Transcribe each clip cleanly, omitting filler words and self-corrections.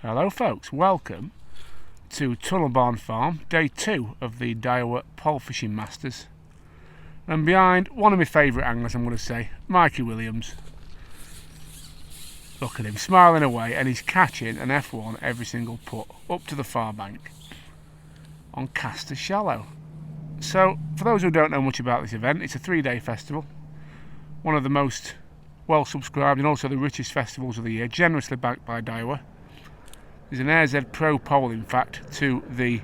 Hello folks, welcome to Tunnel Barn Farm, day 2 of the Daiwa Pole Fishing Masters. And behind one of my favourite anglers, I'm going to say, Mikey Williams. Look at him smiling away, and he's catching an F1 every single put up to the far bank on Castor Shallow. So, for those who don't know much about this event, it's a 3-day festival, one of the most well subscribed and also the richest festivals of the year, generously backed by Daiwa. There's an AirZ Pro pole, in fact, to the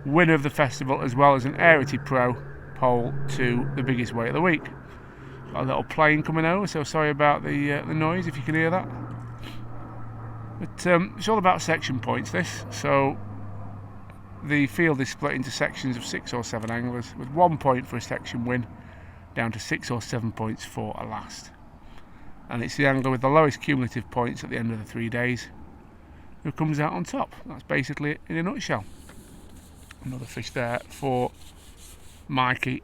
winner of the festival, as well as an Arity Pro pole to the biggest weight of the week. Got a little plane coming over, so sorry about the noise if you can hear that. But it's all about section points, this. So the field is split into sections of 6 or 7 anglers, with 1 point for a section win, down to 6 or 7 points for a last. And it's the angler with the lowest cumulative points at the end of the 3 days who comes out on top. That's basically it in a nutshell. Another fish there for Mikey.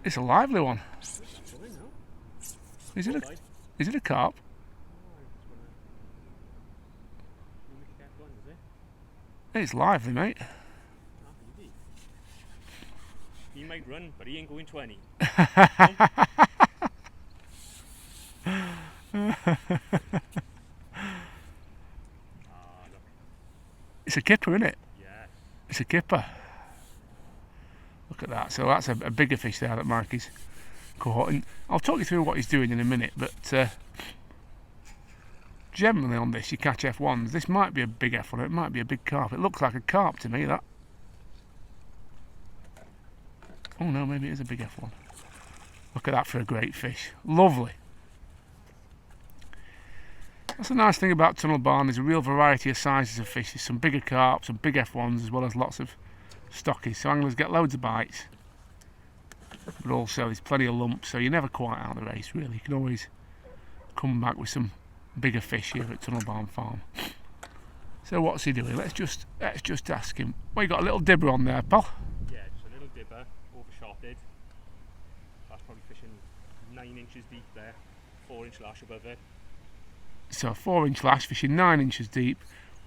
It's a lively one. Is it a carp? It's lively, mate. He might run, but he ain't going 20. It's a kipper, isn't it? Yeah. It's a kipper. Look at that. So that's a bigger fish there that Mikey's caught. And I'll talk you through what he's doing in a minute, but generally on this you catch F1s. This might be a big F1, it might be a big carp. It looks like a carp to me, that. Oh no, maybe it is a big F1. Look at that for a great fish. Lovely. That's the nice thing about Tunnel Barn, there's a real variety of sizes of fish. There's some bigger carp, some big F1s, as well as lots of stockies. So anglers get loads of bites, but also there's plenty of lumps, so you're never quite out of the race really. You can always come back with some bigger fish here at Tunnel Barn Farm. So what's he doing? Let's just ask him. Well, you got a little dibber on there, pal. Yeah, just a little dibber, overshotted. That's probably fishing 9 inches deep there, 4-inch lash above it. So a 4-inch lash fishing 9 inches deep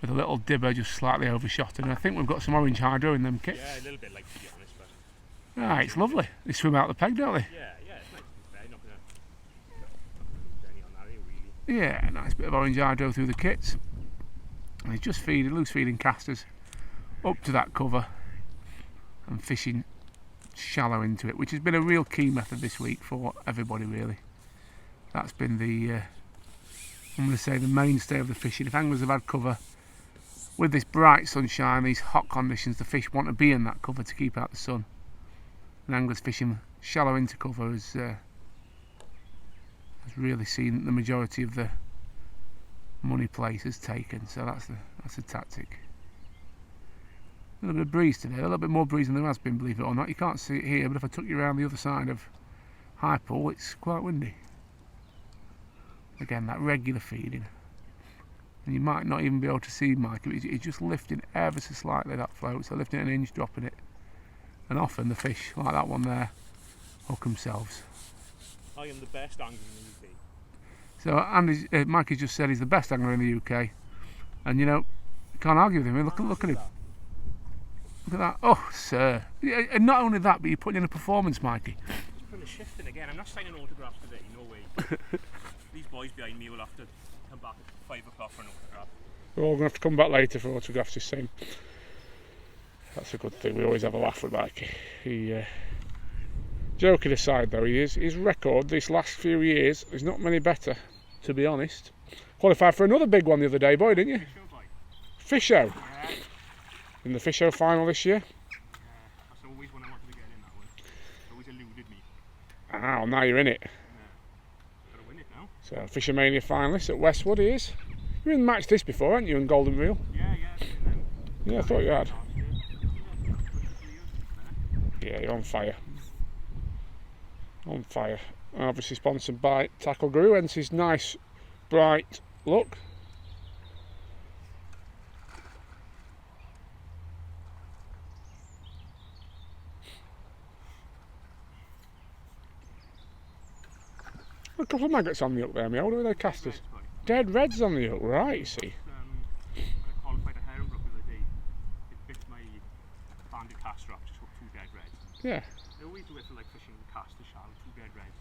with a little dibber just slightly overshot, and I think we've got some orange hydro in them kits. Yeah, a little bit, like, to be honest, but Ah, it's lovely. They swim out the peg, don't they? yeah, it's nice to be fair. You're not gonna lose any on that, are you, really? Yeah, a nice bit of orange hydro through the kits. And he's just loose feeding casters up to that cover and fishing shallow into it, which has been a real key method this week for everybody really. That's been the I'm going to say the mainstay of the fishing. If anglers have had cover with this bright sunshine, these hot conditions, the fish want to be in that cover to keep out the sun. And anglers fishing shallow into cover has really seen the majority of the money places taken. So that's the tactic. A little bit of breeze today, a little bit more breeze than there has been, believe it or not. You can't see it here, but if I took you around the other side of High Pool, it's quite windy. Again, that regular feeding, and you might not even be able to see Mikey. He's just lifting ever so slightly that float, so lifting it an inch, dropping it, and often the fish like that one there hook themselves. I am the best angler in the UK. So Mikey just said he's the best angler in the UK, and you know, you can't argue with him. Look at him. Look at that. Oh, sir. And not only that, but you're putting in a performance, Mikey. Just putting a shift in again. I'm not signing autographs today, no way. These boys behind me will have to come back at 5 o'clock for an autograph. We're all going to have to come back later for autographs, just saying. That's a good thing. We always have a laugh with Mikey. Joking aside though, his record this last few years is not many better, to be honest. Qualified for another big one the other day, boy, didn't you? Fisho. Yeah. In the Fisho final this year. Yeah, that's always when I wanted to get in that one. It always eluded me. Ah, well, now you're in it. Gotta win it now. So, Fishermania finalist at Westwood he is. You in matched this before, haven't you, in Golden Reel? Yeah. Yeah, I thought you had. Yeah, you're on fire. On fire. Obviously sponsored by Tackle Guru, hence his nice, bright look. A couple of maggots on the hook there, me old. Are they casters? dead reds on the hook, right, you see. When I qualified a herring brook the other day, it bit my banded cast strap, just hooked 2 dead reds. Yeah. I always do it for like fishing cast or shallow, 2 dead reds.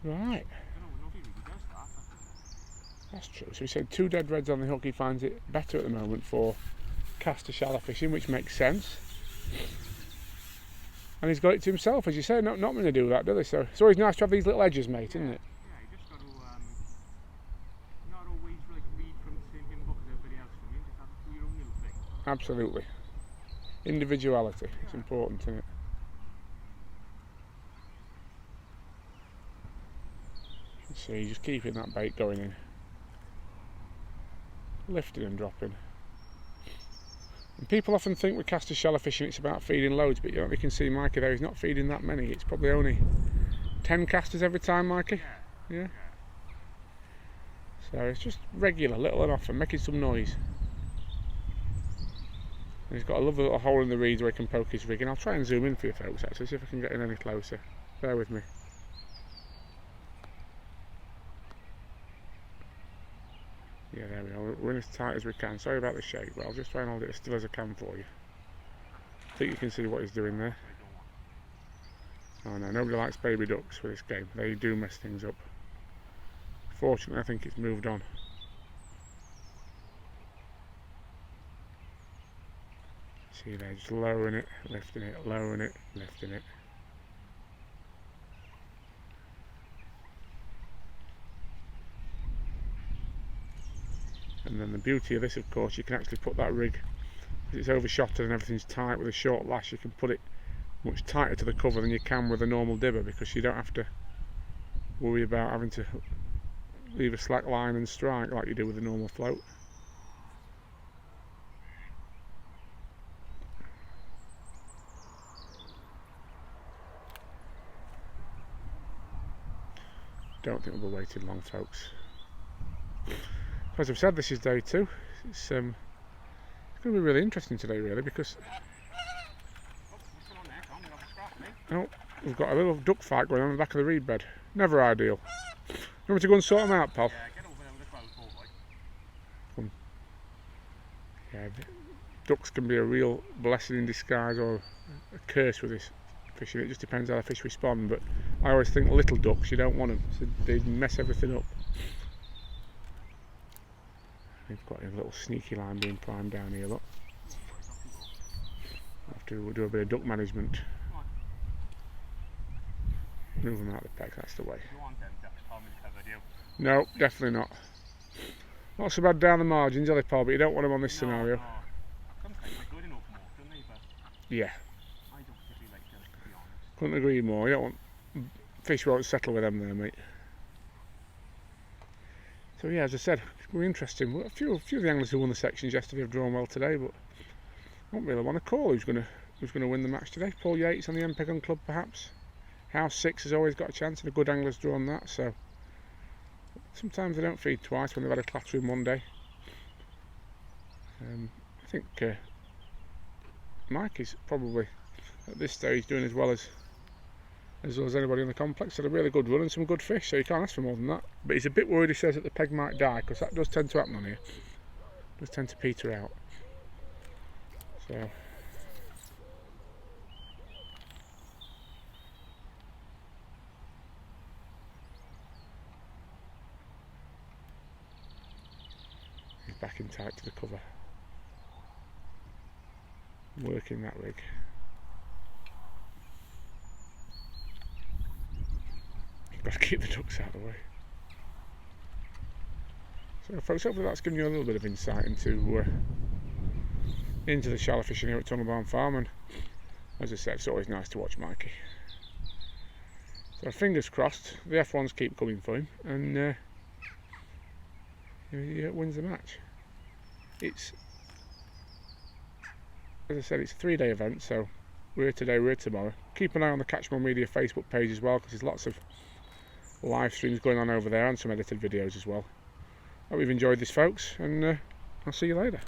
Right. I don't know, nobody really does that. That's true. So he said 2 dead reds on the hook. He finds it better at the moment for cast or shallow fishing, which makes sense. And he's got it to himself, as you say. Not many do that, do they? So it's always nice to have these little edges, mate, isn't it? Yeah, you just got to not always like read from the same hymn book as everybody else. You just have to do your own little thing. Absolutely. Individuality. It's important, isn't it? See, just keeping that bait going in. Lifting and dropping. And people often think with cast or shallow fishing it's about feeding loads, but you can see Mikey there, he's not feeding that many. It's probably only 10 casters every time, Mikey. Yeah. So it's just regular, little and often, making some noise. And he's got a lovely little hole in the reeds where he can poke his rig, and I'll try and zoom in for you folks actually, see if I can get in any closer. Bear with me. Yeah, there we are. We're in as tight as we can. Sorry about the shake, but I'll just try and hold it as still as I can for you. I think you can see what he's doing there. Oh no, nobody likes baby ducks with this game. They do mess things up. Fortunately, I think it's moved on. See there, just lowering it, lifting it, lowering it, lifting it. And then the beauty of this, of course, you can actually put that rig, because it's overshotted and everything's tight with a short lash, you can put it much tighter to the cover than you can with a normal dibber, because you don't have to worry about having to leave a slack line and strike like you do with a normal float. Don't think we'll be waiting long, folks. As I've said, this is day 2. It's going to be really interesting today, really, because we've got a little duck fight going on the back of the reed bed. Never ideal. You want me to go and sort them out, pal? Yeah, get over there with a 12 boy. Come. Yeah, ducks can be a real blessing in disguise or a curse with this fishing. It just depends how the fish respond. But I always think little ducks, you don't want them, so they mess everything up. We've got a little sneaky line being primed down here, look. I'll have to do a bit of duck management. Move them out of the peg, that's the way. No, definitely not. Not so bad down the margins, are they, Paul? But you don't want them on this scenario. No. Sometimes they're good enough more, don't they? But yeah. I don't particularly like them, to be honest. Couldn't agree more. You don't want... Fish won't settle with them there, mate. So yeah, as I said, it's going to be interesting. A few of the anglers who won the sections yesterday have drawn well today, but I don't really want to call who's going to win the match today. Paul Yates on the MPEG Club, perhaps. House 6 has always got a chance, and a good angler's drawn that. So sometimes they don't feed twice when they've had a clatter in one day. I think Mikey's probably at this stage doing as well as anybody in the complex. Had a really good run and some good fish, so you can't ask for more than that. But he's a bit worried, he says, that the peg might die, because that does tend to happen on here. It does tend to peter out. So he's backing tight to the cover, working that rig. Got to keep the ducks out of the way. So folks, hopefully that's given you a little bit of insight into the shallow fishing here at Tunnel Barn Farm, and as I said, it's always nice to watch Mikey. So fingers crossed the F1s keep coming for him, and he wins the match. It's, as I said, it's a 3-day event, so we're here today, we're here tomorrow. Keep an eye on the Catch More Media Facebook page as well, because there's lots of live streams going on over there and some edited videos as well. Hope you've enjoyed this, folks, and I'll see you later.